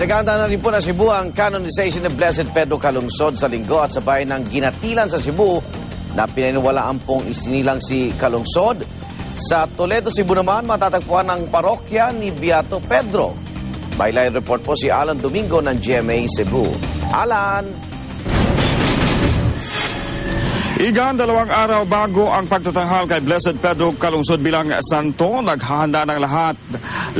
Pinaganda na rin po na Cebu ang canonization ni Blessed Pedro Calungsod sa linggo at sabay ng ginatilan sa Cebu na pinaniwalaan pong isinilang si Calungsod. Sa Toledo, Cebu naman matatagpuan ang parokya ni Beato Pedro. May live report po si Alan Domingo ng GMA Cebu. Alan! Igan, 2 araw bago ang pagtatanghal kay Blessed Pedro Calungsod bilang santo, naghahanda ng lahat,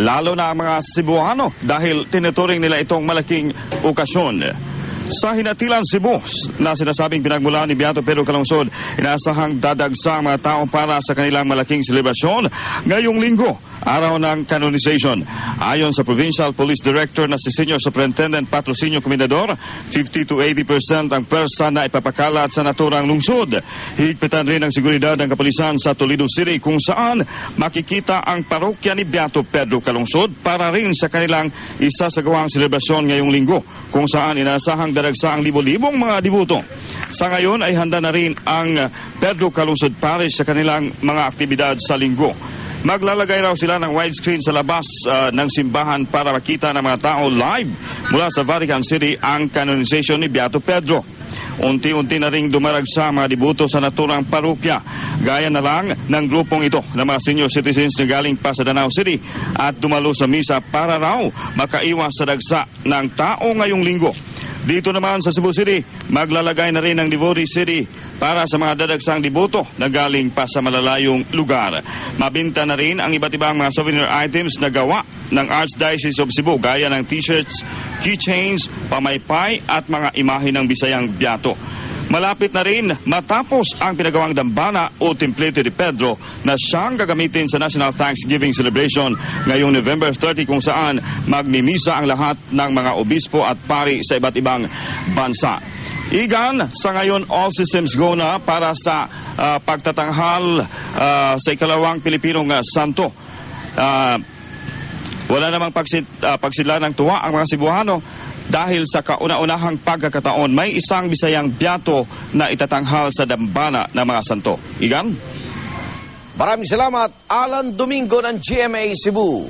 lalo na ang mga Cebuano dahil tinuturing nila itong malaking okasyon. Sa Hinatilan, Cebu, na sinasabing pinagmulan ni Beato Pedro Calungsod, inaasahang dadagsa ang mga tao para sa kanilang malaking selebrasyon ngayong linggo, araw ng canonization. Ayon sa Provincial Police Director na si Senior Superintendent Patrocinio Comendador, 50 to 80% ang persa na ipapakalat sa naturang lungsod. Higpitan rin ang seguridad ng kapulisan sa Toledo City kung saan makikita ang parokya ni Beato Pedro Calungsod para rin sa kanilang isasagawang selebrasyon ngayong linggo, kung saan inaasahang daragsa ang libo-libong mga dibuto. Sa ngayon ay handa na rin ang Pedro Calungsod Parish sa kanilang mga aktibidad sa linggo. Maglalagay raw sila ng widescreen sa labas ng simbahan para makita ng mga tao live mula sa Vatican City ang canonization ni Beato Pedro. Unti-unti na ring dumaragsa mga dibuto sa naturang parokya. Gaya na lang ng grupong ito ng mga senior citizens na galing pa sa Danao City at dumalo sa misa para raw makaiwas sa dagsa ng tao ngayong linggo. Dito naman sa Cebu City, maglalagay na rin ng Devotee City para sa mga dadagsang diboto na galing pa sa malalayong lugar. Mabinta na rin ang iba't ibang mga souvenir items na gawa ng Archdiocese of Cebu, gaya ng t-shirts, keychains, pamaypay at mga imahe ng Bisayang Beato. Malapit na rin matapos ang pinagawang dambana o templete ni Pedro na siyang gagamitin sa National Thanksgiving Celebration ngayong November 30, kung saan magmimisa ang lahat ng mga obispo at pari sa iba't ibang bansa. Igan, sa ngayon all systems go na para sa pagtatanghal sa ikalawang Pilipinong santo. Wala namang pagsidla ng tuwa ang mga Cebuano dahil sa kauna-unahang pagkakataon may isang Bisayang Beato na itatanghal sa dambana ng mga santo. Igan? Maraming salamat, Alan Domingo ng GMA Cebu.